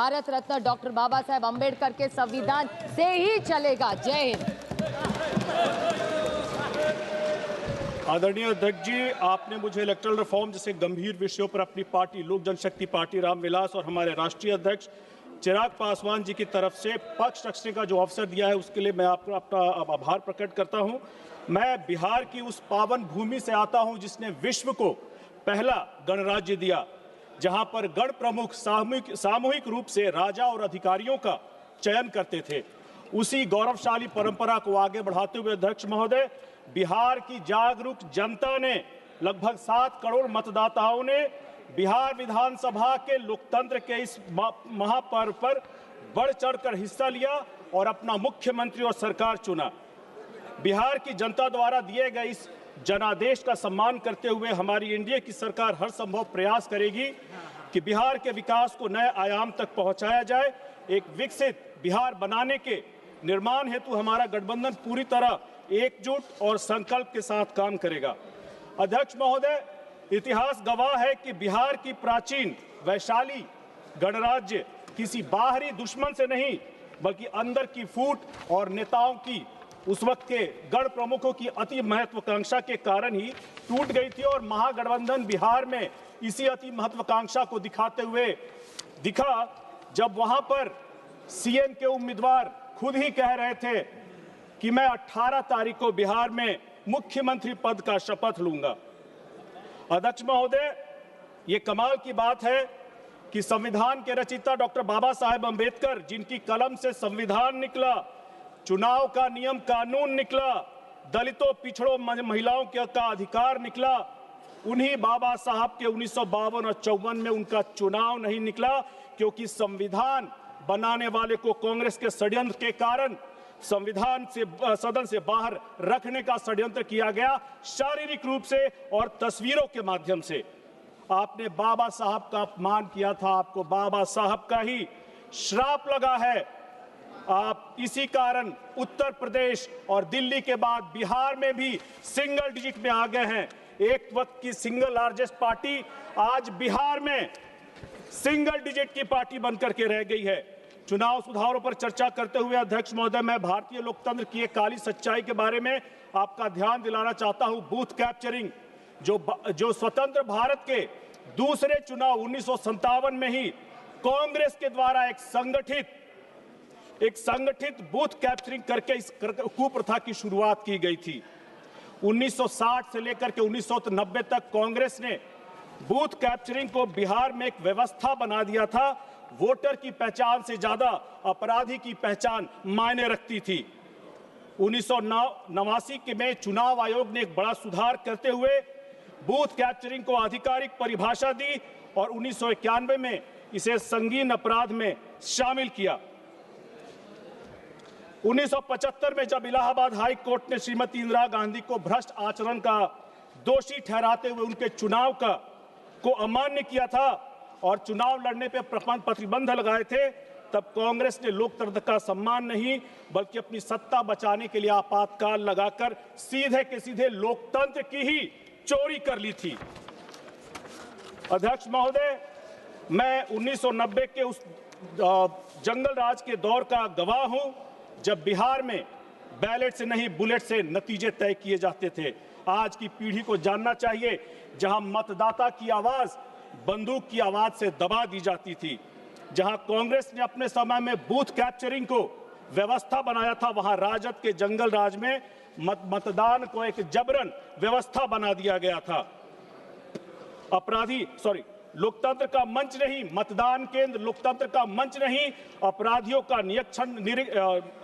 Bharat Ratna doctor Baba Saheb Ambedkar के संविधान से ही चलेगा। जय हिंद। आदरणीय अध्यक्ष जी, आपने मुझे इलेक्टोरल रिफॉर्म जैसे गंभीर विषयों पर अपनी पार्टी लोक जनशक्ति पार्टी रामविलास और हमारे राष्ट्रीय अध्यक्ष चिराग पासवान जी की तरफ से पक्ष रखने का जो अवसर दिया है उसके लिए मैं आपको अपना आभार प्रकट करता हूं। मैं बिहार की उस पावन भूमि से आता हूं जिसने विश्व को पहला गणराज्य दिया, जहां पर गण प्रमुख सामूहिक रूप से राजा और अधिकारियों का चयन करते थे। उसी गौरवशाली परंपरा को आगे बढ़ाते हुए अध्यक्ष महोदय, बिहार की जागरूक जनता ने लगभग 7 करोड़ मतदाताओं ने बिहार विधानसभा के लोकतंत्र के इस महापर्व पर बढ़ चढ़कर हिस्सा लिया और अपना मुख्यमंत्री और सरकार चुना। बिहार की जनता द्वारा दिए गए इस जनादेश का सम्मान करते हुए हमारी एनडीए की सरकार हर संभव प्रयास करेगी कि बिहार के विकास को नए आयाम तक पहुंचाया जाए। एक विकसित बिहार बनाने के निर्माण हेतु हमारा गठबंधन पूरी तरह एकजुट और संकल्प के साथ काम करेगा। अध्यक्ष महोदय, इतिहास गवाह है कि बिहार की प्राचीन वैशाली गणराज्य किसी बाहरी दुश्मन से नहीं बल्कि अंदर की फूट और नेताओं की उस वक्त के गण प्रमुखों की अति महत्वाकांक्षा के कारण ही टूट गई थी और महागठबंधन बिहार में इसी अति महत्वाकांक्षा को दिखाते हुए दिखा जब वहां पर सीएम के उम्मीदवार खुद ही कह रहे थे कि मैं 18 तारीख को बिहार में मुख्यमंत्री पद का शपथ लूंगा। अध्यक्ष महोदय, ये कमाल की बात है कि संविधान के रचयिता डॉक्टर बाबा साहेब अंबेडकर, जिनकी कलम से संविधान निकला, चुनाव का नियम कानून निकला, दलितों पिछड़ों महिलाओं का अधिकार निकला, उन्हीं बाबा साहब के 1952 और 54 में उनका चुनाव नहीं निकला क्योंकि संविधान बनाने वाले को कांग्रेस के षड्यंत्र के कारण संविधान से सदन से बाहर रखने का षड्यंत्र किया गया, शारीरिक रूप से और तस्वीरों के माध्यम से। आपने बाबा साहब का अपमान किया था, आपको बाबा साहब का ही श्राप लगा है। आप इसी कारण उत्तर प्रदेश और दिल्ली के बाद बिहार में भी सिंगल डिजिट में आ गए हैं। एक वक्त की सिंगल लार्जेस्ट पार्टी आज बिहार में सिंगल डिजिट की पार्टी बनकर के रह गई है। चुनाव सुधारों पर चर्चा करते हुए अध्यक्ष महोदय, मैं भारतीय लोकतंत्र की एक काली सच्चाई के बारे में आपका ध्यान दिलाना चाहता हूं। बूथ कैप्चरिंग जो स्वतंत्र भारत के दूसरे चुनाव 1957 में ही कांग्रेस के द्वारा एक संगठित बूथ कैप्चरिंग करके इस कुप्रथा की शुरुआत की गई थी। 1960 से लेकर के 1990 तक कांग्रेस ने बूथ कैप्चरिंग को बिहार में एक व्यवस्था बना दिया था। वोटर की पहचान से ज्यादा अपराधी की पहचान मायने रखती थी। 1989 के में चुनाव आयोग ने एक बड़ा सुधार करते हुए बूथ कैप्चरिंग को आधिकारिक परिभाषा दी और 1991 में इसे संगीन अपराध में शामिल किया। 1975 में जब इलाहाबाद हाई कोर्ट ने श्रीमती इंदिरा गांधी को भ्रष्ट आचरण का दोषी ठहराते हुए उनके चुनाव को अमान्य किया था और चुनाव लड़ने पर प्रतिबंध लगाए थे, तब कांग्रेस ने लोकतंत्र का सम्मान नहीं बल्कि अपनी सत्ता बचाने के लिए आपातकाल लगाकर सीधे के सीधे लोकतंत्र की ही चोरी कर ली थी। अध्यक्ष महोदय, मैं 1990 के उस जंगल राज के दौर का गवाह हूं जब बिहार में बैलेट से नहीं बुलेट से नतीजे तय किए जाते थे। आज की पीढ़ी को जानना चाहिए, जहां मतदाता की आवाज बंदूक की आवाज से दबा दी जाती थी, जहां कांग्रेस ने अपने समय में बूथ कैप्चरिंग को व्यवस्था बनाया था, वहां राजद के जंगल राज में मतदान को एक जबरन व्यवस्था बना दिया गया था। लोकतंत्र का मंच नहीं, मतदान केंद्र लोकतंत्र का मंच नहीं, अपराधियों का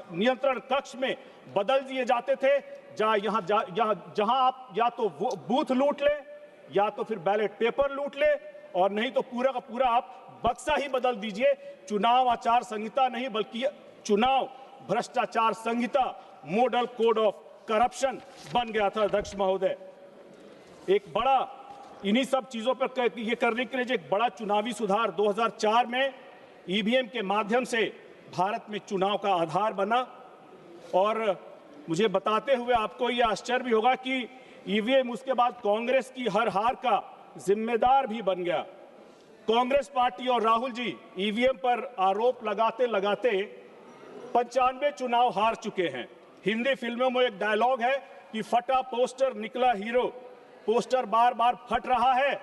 नियंत्रण कक्ष में बदल दिए जाते थे, जहां आप या तो बूथ लूट ले या तो फिर बैलेट पेपर लूट ले और नहीं तो पूरा का पूरा आप बक्सा ही बदल दीजिए। चुनाव आचार संहिता नहीं बल्कि चुनाव भ्रष्टाचार संहिता, मॉडल कोड ऑफ करप्शन बन गया था। अध्यक्ष महोदय, एक बड़ा इन्हीं सब चीजों पर ये करने के लिए एक बड़ा चुनावी सुधार 2004 में ईवीएम के माध्यम से भारत में चुनाव का आधार बना और मुझे बताते हुए आपको ये आश्चर्य भी होगा कि ईवीएम उसके बाद कांग्रेस की हर हार का जिम्मेदार भी बन गया। कांग्रेस पार्टी और राहुल जी ईवीएम पर आरोप लगाते लगाते 95 चुनाव हार चुके हैं। हिंदी फिल्मों में एक डायलॉग है कि फटा पोस्टर निकला हीरो। पोस्टर बार बार फट रहा है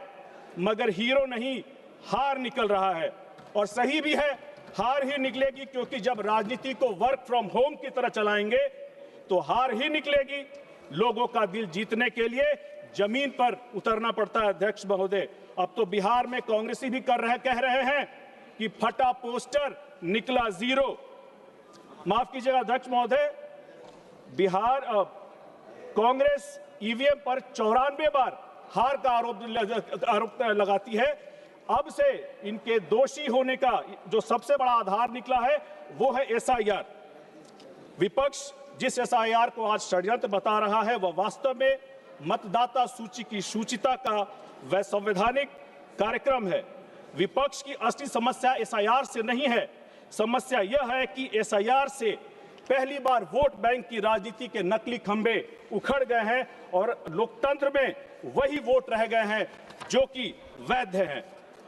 मगर हीरो नहीं, हार निकल रहा है। और सही भी है, हार ही निकलेगी, क्योंकि जब राजनीति को वर्क फ्रॉम होम की तरह चलाएंगे तो हार ही निकलेगी। लोगों का दिल जीतने के लिए जमीन पर उतरना पड़ता है। अध्यक्ष महोदय, अब तो बिहार में कांग्रेसी भी कह रहे हैं कि फटा पोस्टर निकला जीरो। माफ कीजिएगा अध्यक्ष महोदय, बिहार कांग्रेस ईवीएम पर 94 बार हार का आरोप लगाती है। अब से इनके दोषी होने का जो सबसे बड़ा आधार निकला है वो है एसआईआर। विपक्ष जिस एसआईआर को आज षड्यंत्र बता रहा है वह वास्तव में मतदाता सूची की सूचिता का वह संवैधानिक कार्यक्रम है। विपक्ष की असली समस्या एसआईआर से नहीं है। समस्या यह है कि एसआईआर से पहली बार वोट बैंक की राजनीति के नकली खंभे उखड़ गए हैं और लोकतंत्र में वही वोट रह गए हैं जो कि वैध हैं।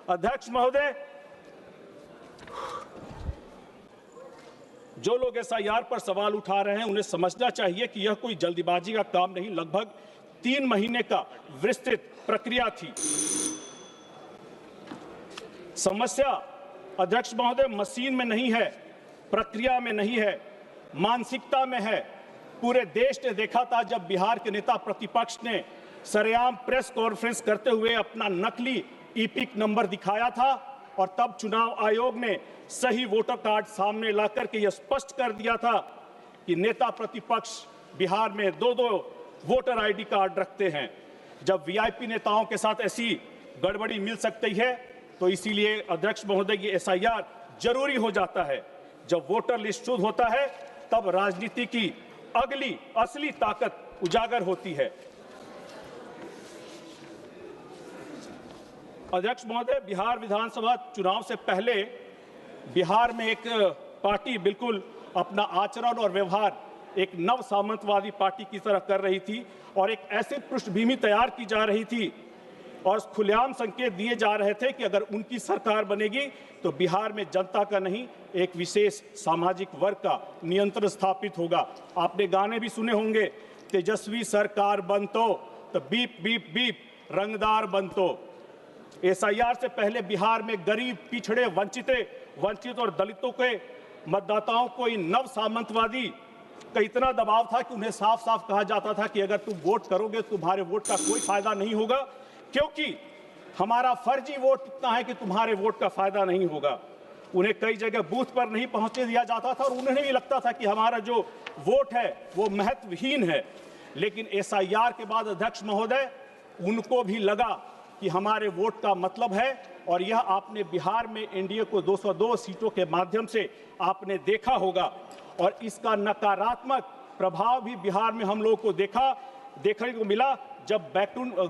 अध्यक्ष महोदय, जो लोग एसआईआर पर सवाल उठा रहे हैं उन्हें समझना चाहिए कि यह कोई जल्दीबाजी का काम नहीं, लगभग 3 महीने का विस्तृत प्रक्रिया थी। समस्या अध्यक्ष महोदय मशीन में नहीं है, प्रक्रिया में नहीं है, मानसिकता में है। पूरे देश ने देखा था जब बिहार के नेता प्रतिपक्ष ने सरेआम प्रेस कॉन्फ्रेंस करते हुए अपना नकली ईपिक नंबर दिखाया था और तब चुनाव आयोग ने सही वोटर कार्ड सामने लाकर के यह स्पष्ट कर दिया था कि नेता प्रतिपक्ष बिहार में 2-2 वोटर आईडी कार्ड रखते हैं। जब वीआईपी नेताओं के साथ ऐसी गड़बड़ी मिल सकती है तो इसीलिए अध्यक्ष महोदय ये एसआईआर जरूरी हो जाता है। जब वोटर लिस्ट शुद्ध होता है तब राजनीति की अगली असली ताकत उजागर होती है। अध्यक्ष महोदय, बिहार विधानसभा चुनाव से पहले बिहार में एक पार्टी बिल्कुल अपना आचरण और व्यवहार एक नव सामंतवादी पार्टी की तरह कर रही थी और एक ऐसी पृष्ठभूमि तैयार की जा रही थी और खुलेआम संकेत दिए जा रहे थे कि अगर उनकी सरकार बनेगी तो बिहार में जनता का नहीं, एक विशेष सामाजिक वर्ग का नियंत्रण स्थापित होगा। आपने गाने भी सुने होंगे, तेजस्वी सरकार बनतो तो बीप बीप बीप रंगदार बनतो। एसआईआर से पहले बिहार में गरीब, पिछड़े, वंचित और दलितों के मतदाताओं को इन नव सामंतवादी का इतना दबाव था कि उन्हें साफ साफ कहा जाता था कि अगर तुम वोट करोगे तुम्हारे वोट का कोई फायदा नहीं होगा, क्योंकि हमारा फर्जी वोट इतना है कि तुम्हारे वोट का फायदा नहीं होगा। उन्हें कई जगह बूथ पर नहीं पहुंचने दिया जाता था और उन्हें भी लगता था कि हमारा जो वोट है वो महत्वहीन है। लेकिन एसआईआर के बाद अध्यक्ष महोदय उनको भी लगा कि हमारे वोट का मतलब है और यह आपने बिहार में एनडीए को 202 सीटों के माध्यम से आपने देखा होगा और इसका नकारात्मक प्रभाव भी बिहार में हम लोगों को देखने को मिला जब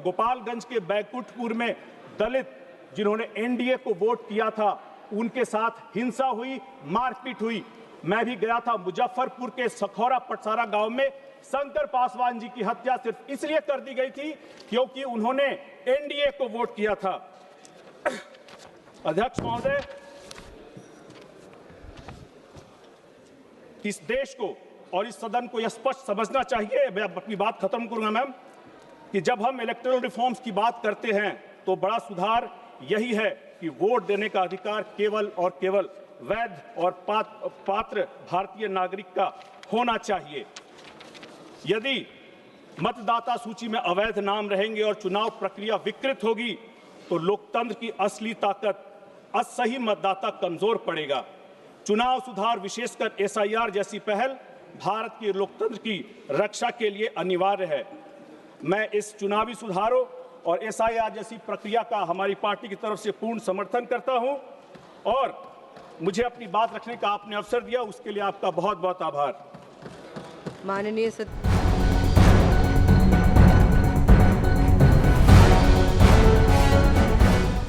गोपालगंज के बैकुंठपुर में दलित जिन्होंने एनडीए को वोट किया था उनके साथ हिंसा हुई, मारपीट हुई। मैं भी गया था मुजफ्फरपुर के सखौरा पटसारा गांव में। शंकर पासवान जी की हत्या सिर्फ इसलिए कर दी गई थी क्योंकि उन्होंने एनडीए को वोट किया था। अध्यक्ष महोदय, इस देश को और इस सदन को यह स्पष्ट समझना चाहिए, मैं अपनी बात खत्म करूंगा मैम, कि जब हम इलेक्टोरल रिफॉर्म्स की बात करते हैं तो बड़ा सुधार यही है कि वोट देने का अधिकार केवल और केवल वैध और पात्र भारतीय नागरिक का होना चाहिए। यदि मतदाता सूची में अवैध नाम रहेंगे और चुनाव प्रक्रिया विकृत होगी तो लोकतंत्र की असली ताकत, असही मतदाता कमजोर पड़ेगा। चुनाव सुधार, विशेषकर एसआईआर जैसी पहल भारत के लोकतंत्र की रक्षा के लिए अनिवार्य है। मैं इस चुनावी सुधारों और एसआईआर जैसी प्रक्रिया का हमारी पार्टी की तरफ से पूर्ण समर्थन करता हूं और मुझे अपनी बात रखने का आपने अवसर दिया, उसके लिए आपका बहुत बहुत आभार। माननीय